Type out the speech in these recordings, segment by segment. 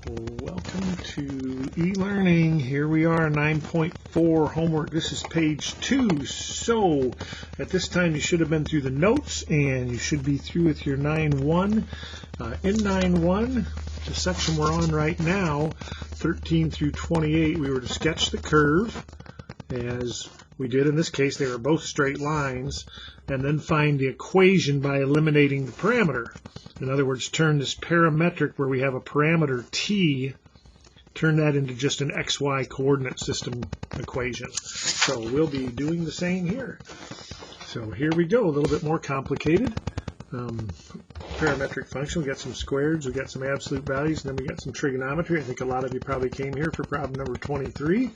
Welcome to e-learning. Here we are, 9.4 homework. This is page 2. So at this time you should have been through the notes and you should be through with your 9.1. In 9.1, the section we're on right now, 13 through 28, we were to sketch the curve, as we did in this case. They were both straight lines, and then find the equation by eliminating the parameter. In other words, turn this parametric where we have a parameter t, turn that into just an xy coordinate system equation. So we'll be doing the same here. So here we go, a little bit more complicated. Parametric function, we got some squareds, we got some absolute values, and then we got some trigonometry. I think a lot of you probably came here for problem number 23.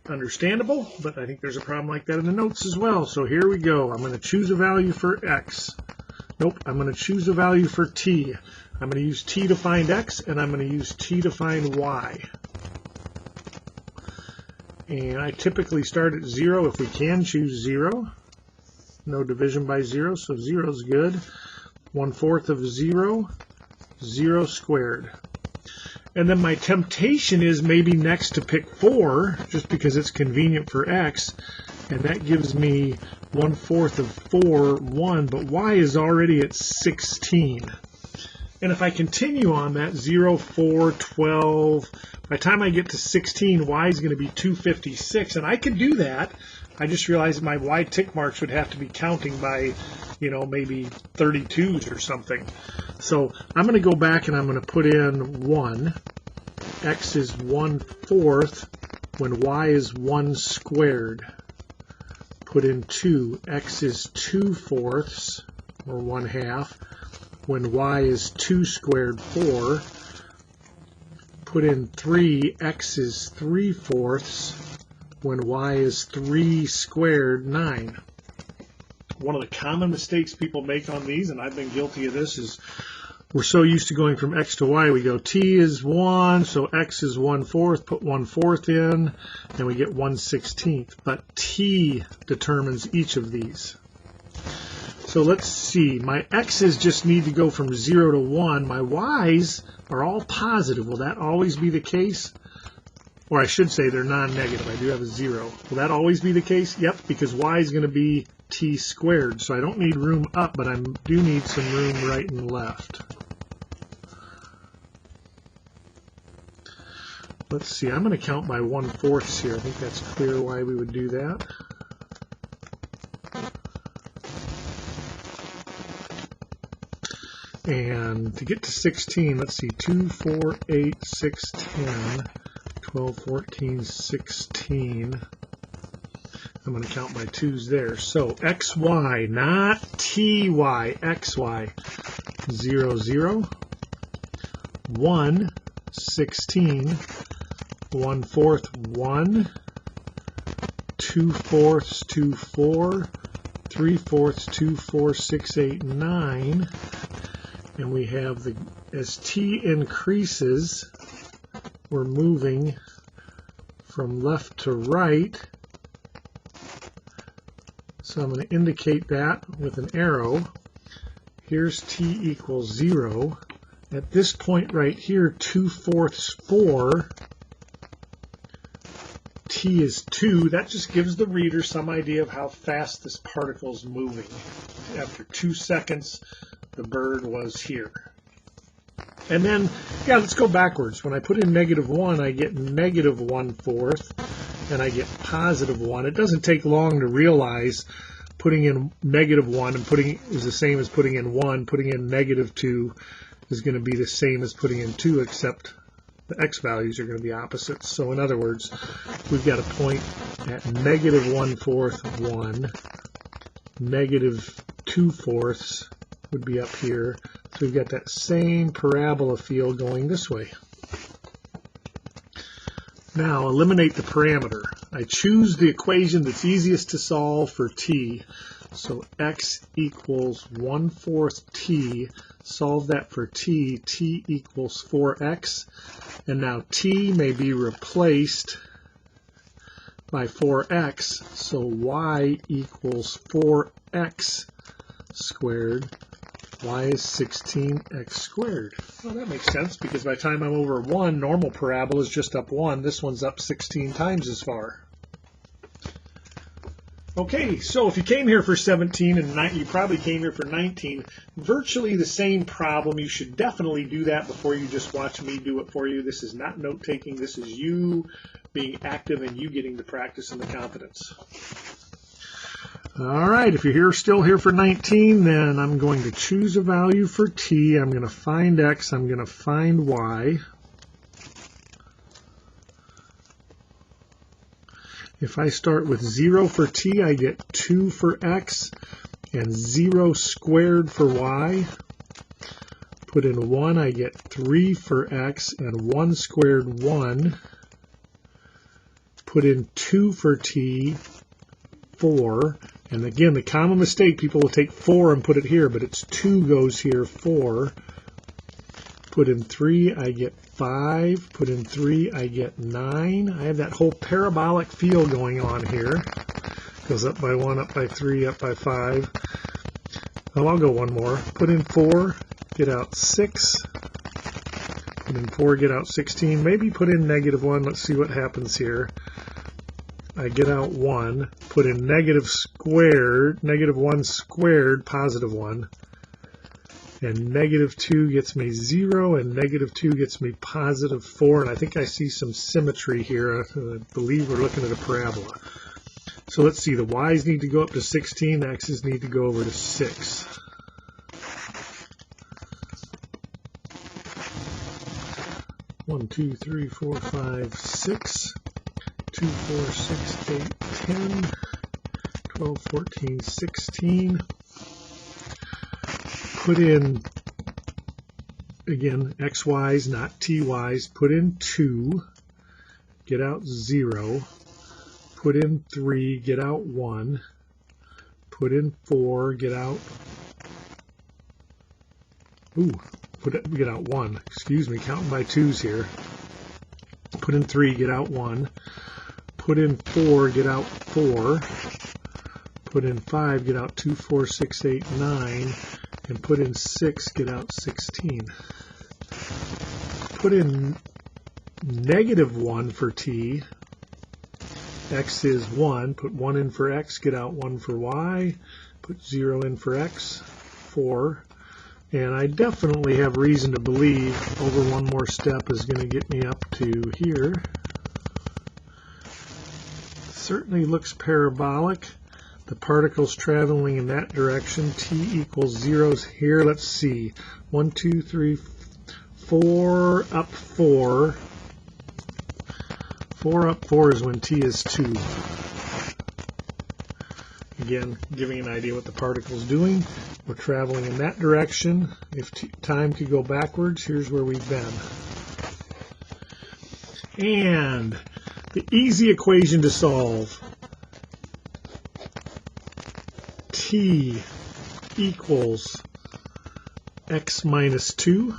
Understandable, but I think there's a problem like that in the notes as well. So here we go. I'm going to choose a value for x. Nope, I'm going to choose a value for t. I'm going to use t to find x, and I'm going to use t to find y. And I typically start at 0 if we can choose 0. No division by 0, so 0 is good. 1/4 of 0, 0 squared. And then my temptation is maybe next to pick 4, just because it's convenient for x, and that gives me 1/4 of 4, 1, but y is already at 16. And if I continue on that, 0, 4, 12, by the time I get to 16, y is going to be 256, and I could do that. I just realized my y tick marks would have to be counting by, maybe 32s or something. So I'm going to go back and I'm going to put in 1. X is 1/4 when y is 1 squared. Put in 2. X is 2/4 or 1/2 when y is 2 squared 4. Put in 3. X is 3/4 when y is 3 squared 9. One of the common mistakes people make on these, and I've been guilty of this, is we're so used to going from x to y, we go t is 1, so x is 1/4, put 1/4 in, and we get 1/16. But t determines each of these. So let's see, my x's just need to go from 0 to 1. My y's are all positive. Will that always be the case? Or I should say they're non-negative. I do have a 0. Will that always be the case? Yep, because y is going to be t squared. So I don't need room up, but I do need some room right and left. Let's see, I'm going to count by 1/4 here. I think that's clear why we would do that. And to get to 16, let's see, 2, 4, 8, 6, 10, 12, 14, 16. I'm going to count by 2's there. So xy, not ty, xy, 0, 0, 1, 16, 1/4, 1, 2/4, 2, 4, 3/4, 2, 4, 6, 8, 9. And we have as t increases, we're moving from left to right. So I'm going to indicate that with an arrow. Here's t equals 0. At this point right here, 2/4, 4, t is 2. That just gives the reader some idea of how fast this particle is moving. After 2 seconds, the bird was here. And then, let's go backwards. When I put in -1, I get -1/4, and I get +1. It doesn't take long to realize putting in -1 and putting is the same as putting in 1. Putting in -2 is going to be the same as putting in 2, except the x values are going to be opposites. So in other words, we've got a point at -1/4, 1, -2/4 would be up here. So we've got that same parabola field going this way. Now eliminate the parameter. I choose the equation that's easiest to solve for t. So x equals 1/4 t. Solve that for t. T equals 4x. And now t may be replaced by 4x. So y equals 4x squared y is 16x squared. Well, that makes sense, because by the time I'm over 1, normal parabola is just up 1. This one's up 16 times as far. Okay, so if you came here for 17 and you probably came here for 19, virtually the same problem. You should definitely do that before you just watch me do it for you. This is not note-taking. This is you being active and you getting the practice and the confidence. All right, if you're still here for 19, then I'm going to choose a value for t. I'm going to find x. I'm going to find y. If I start with 0 for t, I get 2 for x and 0 squared for y. Put in 1, I get 3 for x and 1 squared 1. Put in 2 for t, 4. And again, the common mistake, people will take 4 and put it here, but it's 2 goes here, 4. Put in 3, I get 5. Put in 3, I get 9. I have that whole parabolic feel going on here. Goes up by 1, up by 3, up by 5. Oh, I'll go one more. Put in 4, get out 6. Put in 4, get out 16. Maybe put in -1. Let's see what happens here. I get out 1. Put in -1 squared, +1. And -2 gets me 0, and -2 gets me +4. And I think I see some symmetry here. I believe we're looking at a parabola. So let's see, the y's need to go up to 16, the x's need to go over to 6. One, 2, 3, 4, 5, 6. 2, 4, 6, 8, 10, 12, 14, 16. Put in, again, xy's, not ty's. Put in 2, get out 0. Put in 3, get out 1. Put in 4, get out, get out 1. Excuse me, counting by 2's here. Put in 3, get out 1. Put in 4, get out 4. Put in 5, get out 2, 4, 6, 8, 9. And put in 6, get out 16. Put in -1 for t. X is 1. Put 1 in for x, get out 1 for y. Put 0 in for x, 4. And I definitely have reason to believe over one more step is going to get me up to here. Certainly looks parabolic. The particle's traveling in that direction. T equals 0's here. Let's see. 1, 2, 3, 4, up 4. 4 up 4 is when t is 2. Again, giving an idea what the particle's doing. We're traveling in that direction. If time could go backwards, here's where we've been. And the easy equation to solve. T equals x minus 2.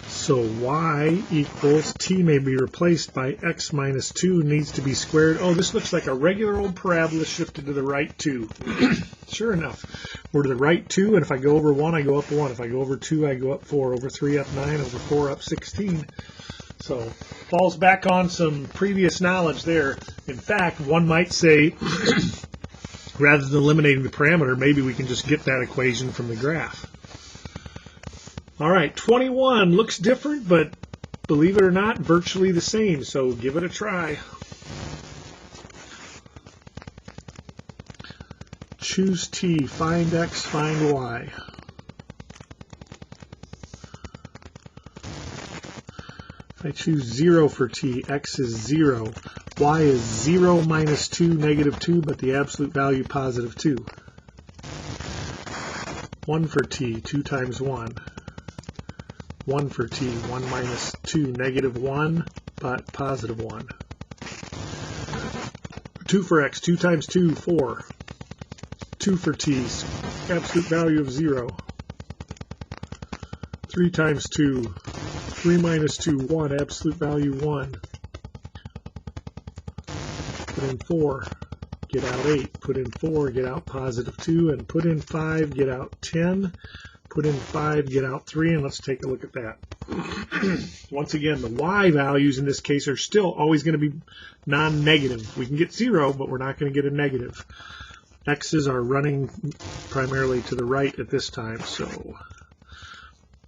So y equals, t may be replaced by x minus 2, needs to be squared. Oh, this looks like a regular old parabola shifted to the right 2. Sure enough, we're to the right 2, and if I go over 1, I go up 1. If I go over 2, I go up 4. Over 3, up 9. Over 4, up 16. So falls back on some previous knowledge there. In fact, one might say, rather than eliminating the parameter, maybe we can just get that equation from the graph. All right, 21 looks different, but believe it or not, virtually the same, so give it a try. Choose t, find x, find y. If I choose 0 for t, x is 0. Y is 0 minus 2, -2, but the absolute value positive 2. 1 for t, 2 times 1. 1 for t, 1 minus 2, -1, but positive 1. 2 for x, 2 times 2, 4. 2 for t, absolute value of 0. 3 times 2, 3 minus 2, 1, absolute value 1. Put in 4, get out 8, put in 4, get out positive 2, and put in 5, get out 10, put in 5, get out 3, and let's take a look at that. Once again, the y values in this case are still always going to be non-negative. We can get 0, but we're not going to get a negative. X's are running primarily to the right at this time, so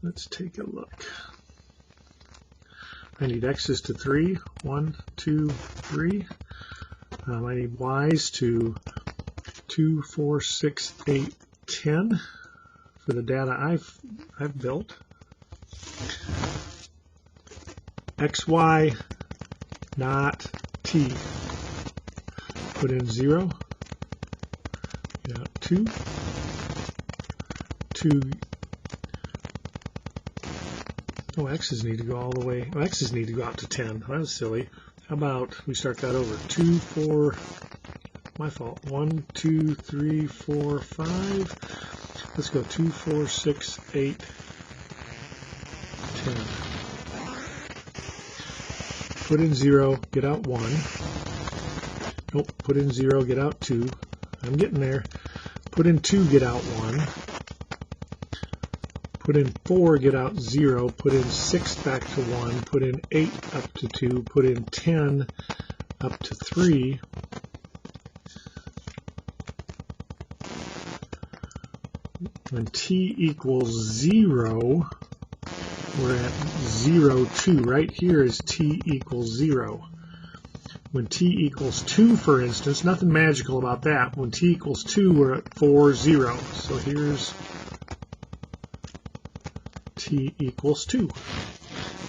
let's take a look. I need X's to 3, 1, 2, 3. I need Y's to 2, 4, 6, 8, 10 for the data I've built. XY not T. Put in 0. Get out 2. 2. Oh, X's need to go all the way. Oh, X's need to go out to 10. That was silly. How about we start that over? 2, 4. My fault. 1, 2, 3, 4, 5. Let's go 2, 4, 6, 8, 10. Put in 0, get out 1. Nope, put in 0, get out 2. I'm getting there. Put in 2, get out 1. Put in 4, get out 0. Put in 6 back to 1. Put in 8 up to 2. Put in 10 up to 3. When t equals 0, we're at 0, 2. Right here is t equals 0. When t equals 2, for instance, nothing magical about that. When t equals 2, we're at 4, 0. So here's t equals 2.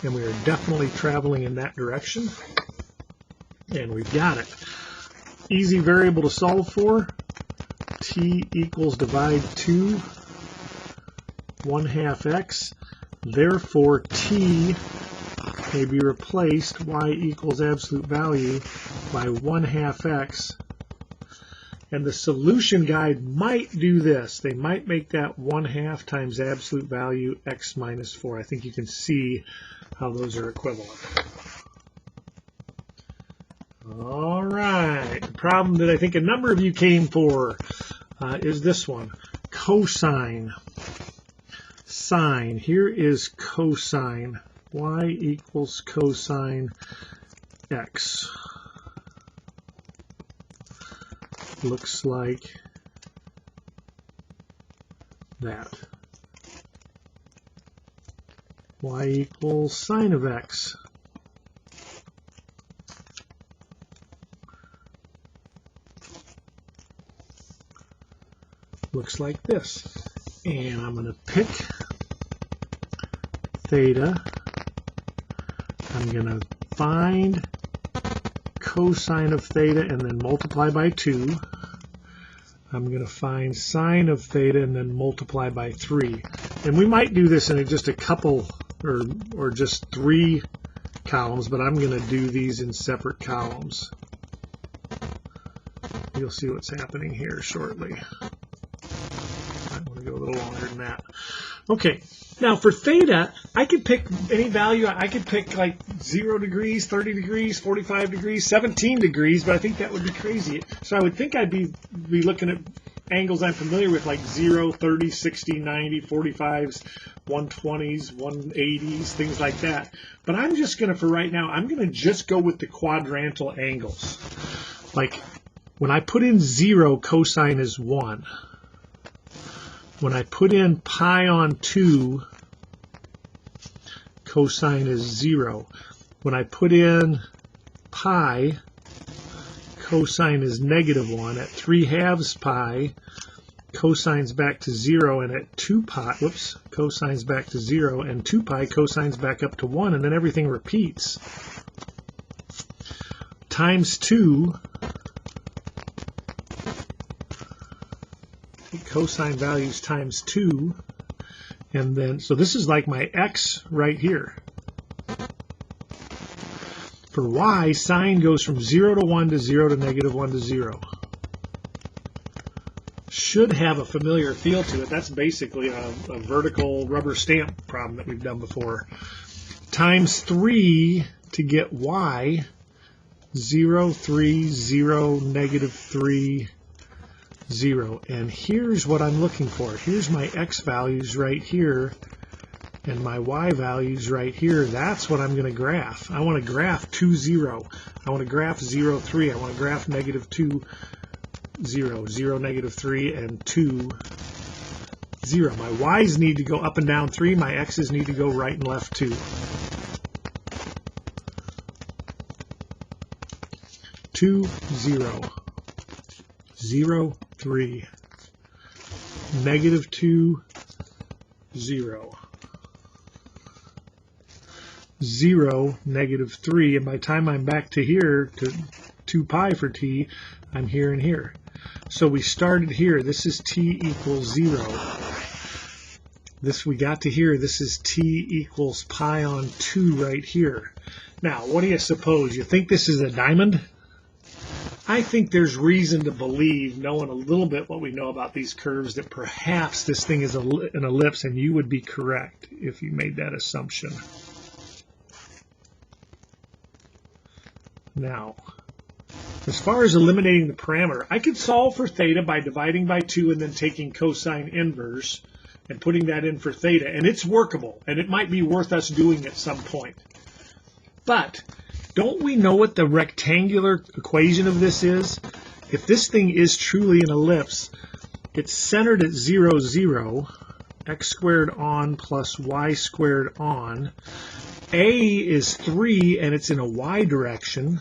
And we are definitely traveling in that direction. And we've got it. Easy variable to solve for. T equals divide 2, 1/2 x. Therefore, t may be replaced, y equals absolute value, by 1/2 x. And the solution guide might do this. They might make that 1/2 times absolute value x minus 4. I think you can see how those are equivalent. All right. The problem that I think a number of you came for is this one. Cosine. Sine. Here is cosine. Y equals cosine x. Looks like that. Y equals sine of x. Looks like this. And I'm going to pick theta. I'm going to find cosine of theta and then multiply by 2. I'm going to find sine of theta and then multiply by 3. And we might do this in just a couple or just 3 columns, but I'm going to do these in separate columns. You'll see what's happening here shortly. I want to go a little longer than that. Okay, now for theta, I could pick any value. I could pick like 0 degrees, 30 degrees, 45 degrees, 17 degrees, but I think that would be crazy. So I would think I'd be looking at angles I'm familiar with, like 0, 30, 60, 90, 45s, 120s, 180s, things like that. But I'm just going to, for right now, I'm going to just go with the quadrantal angles. Like when I put in 0, cosine is 1. When I put in pi on 2, cosine is 0. When I put in pi, cosine is -1. At 3/2 pi, cosine's back to 0, and at 2 pi, whoops, cosine's back to 0, and 2 pi, cosine's back up to 1, and then everything repeats. Times 2, cosine values times 2, and then, so this is like my x right here. For y, sine goes from 0 to 1 to 0 to -1 to 0. Should have a familiar feel to it. That's basically a vertical rubber stamp problem that we've done before. Times 3 to get y. 0, 3, 0, negative 3, 0. And here's what I'm looking for. Here's my x values right here and my y values right here. That's what I'm going to graph. I want to graph 2, 0. I want to graph 0, 3. I want to graph negative 2, 0, 0, negative 3, and 2, 0. My y's need to go up and down 3. My x's need to go right and left 2. 2, 0, 0, 3, negative 2, 0, 0, negative 3, and by the time I'm back to here, to 2 pi for t, I'm here and here. So we started here. This is t equals 0. This we got to here. This is t equals pi on 2 right here. Now, what do you suppose? You think this is a diamond? I think there's reason to believe, knowing a little bit what we know about these curves, that perhaps this thing is an ellipse, and you would be correct if you made that assumption. Now, as far as eliminating the parameter, I could solve for theta by dividing by 2 and then taking cosine inverse and putting that in for theta, and it's workable, and it might be worth us doing at some point. But don't we know what the rectangular equation of this is? If this thing is truly an ellipse, it's centered at 0, 0, x squared on plus y squared on. A is 3, and it's in a y direction,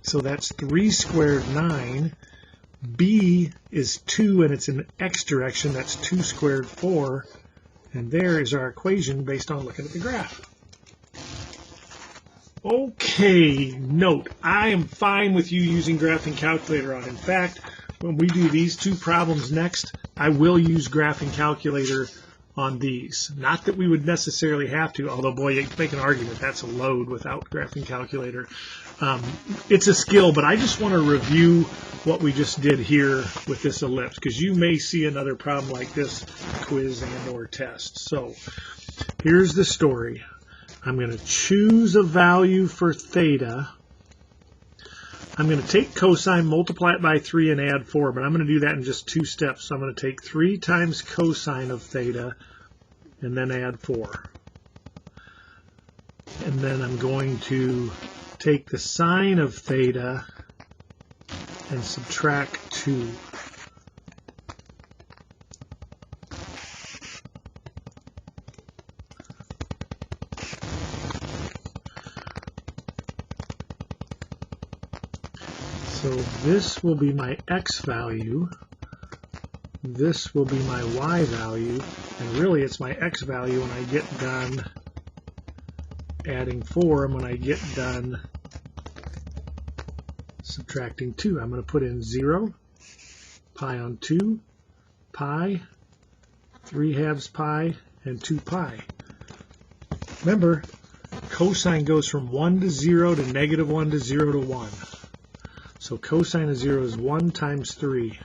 so that's 3 squared 9. B is 2, and it's in x direction, that's 2 squared 4. And there is our equation based on looking at the graph. Okay, note, I am fine with you using graphing calculator on. In fact, when we do these two problems next, I will use graphing calculator on these. Not that we would necessarily have to, although, boy, you can make an argument that's a load without graphing calculator. It's a skill, but I just want to review what we just did here with this ellipse, because you may see another problem like this quiz and or test. So here's the story. I'm going to choose a value for theta. I'm going to take cosine, multiply it by 3, and add 4, but I'm going to do that in just 2 steps. So I'm going to take 3 times cosine of theta and then add 4. And then I'm going to take the sine of theta and subtract 2. So this will be my x value, this will be my y value, and really it's my x value when I get done adding 4, and when I get done subtracting 2. I'm going to put in 0, pi on 2, pi, 3/2 pi, and 2 pi. Remember, cosine goes from 1 to 0 to negative 1 to 0 to 1. So cosine of 0 is 1 times 3.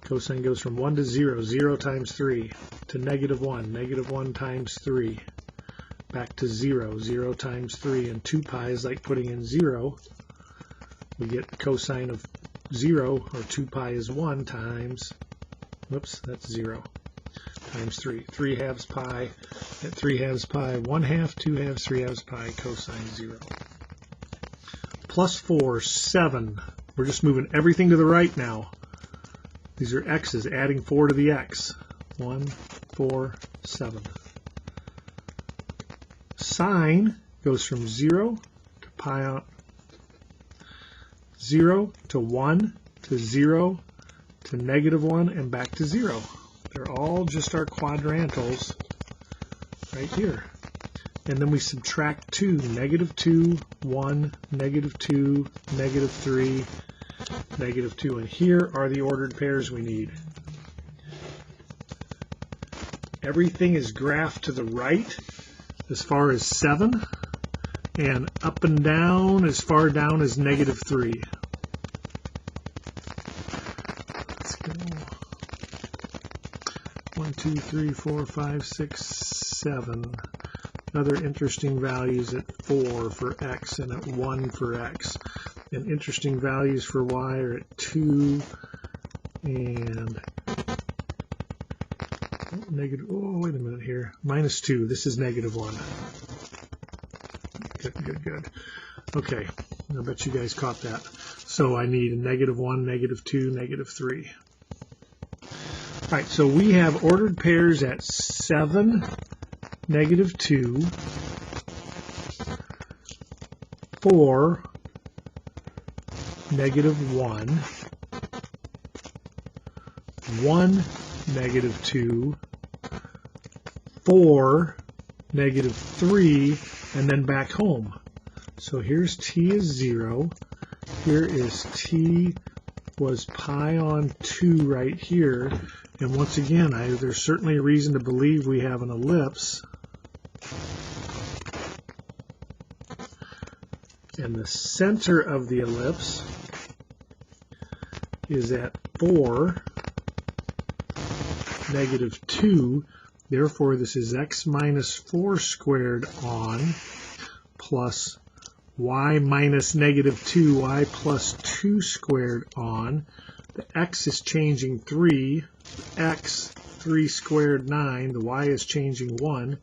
Cosine goes from 1 to 0, 0 times 3, to negative 1, negative 1 times 3, back to 0, 0 times 3, and 2 pi is like putting in 0. We get cosine of 0, or 2 pi is 1 times, whoops, that's 0, times 3. 3/2 pi, at 3/2 pi, 1/2, 2/2, 3/2 pi, cosine 0. Plus 4, 7. We're just moving everything to the right now. These are x's, adding 4 to the x. 1, 4, 7. Sine goes from 0 to pi on 0 to 1 to 0 to negative 1 and back to 0. They're all just our quadrantals right here. And then we subtract 2, negative 2, 1, negative 2, negative 3, negative 2. And here are the ordered pairs we need. Everything is graphed to the right as far as 7, and up and down as far down as negative 3. Let's go. 1, 2, 3, 4, 5, 6, 7. other interesting values at 4 for x and at 1 for x. And interesting values for y are at 2 and negative, oh, wait a minute here, -2. This is -1. Good. Okay, I bet you guys caught that. So I need a -1, -2, -3. All right, so we have ordered pairs at 7, -2, 4, -1, 1, -2, 4, -3, and then back home. So here's t is 0. Here is t was pi on 2 right here. And once again, there's certainly a reason to believe we have an ellipse. And the center of the ellipse is at 4, -2. Therefore, this is x minus 4 squared on plus y minus -2, y plus 2 squared on. The x is changing 3, x 3 squared 9, the y is changing 1.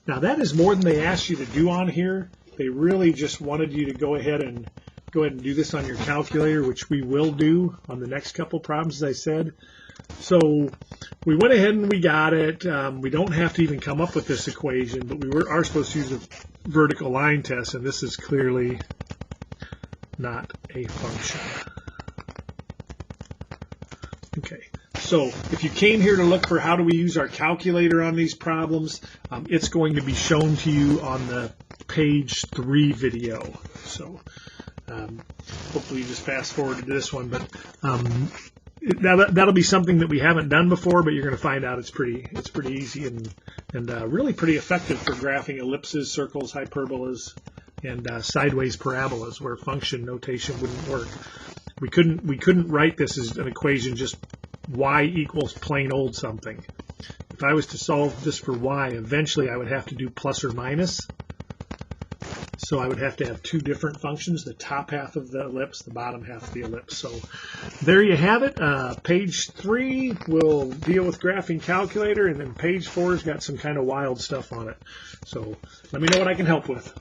Now that is more than they asked you to do on here. They really just wanted you to go ahead and do this on your calculator, which we will do on the next couple problems, as I said. So we went ahead and we got it. We don't have to even come up with this equation, but we are supposed to use a vertical line test, and this is clearly not a function. Okay, so if you came here to look for how do we use our calculator on these problems, it's going to be shown to you on the page 3 video. So hopefully you just fast forward to this one, but that'll be something that we haven't done before, but you're going to find out it's pretty easy and really pretty effective for graphing ellipses, circles, hyperbolas, and sideways parabolas where function notation wouldn't work. We couldn't write this as an equation just y equals plain old something. If I was to solve this for y, eventually I would have to do plus or minus. So I would have to have two different functions, the top half of the ellipse, the bottom half of the ellipse. So there you have it. Page 3 will deal with graphing calculator, and then page 4 has got some kind of wild stuff on it. So let me know what I can help with.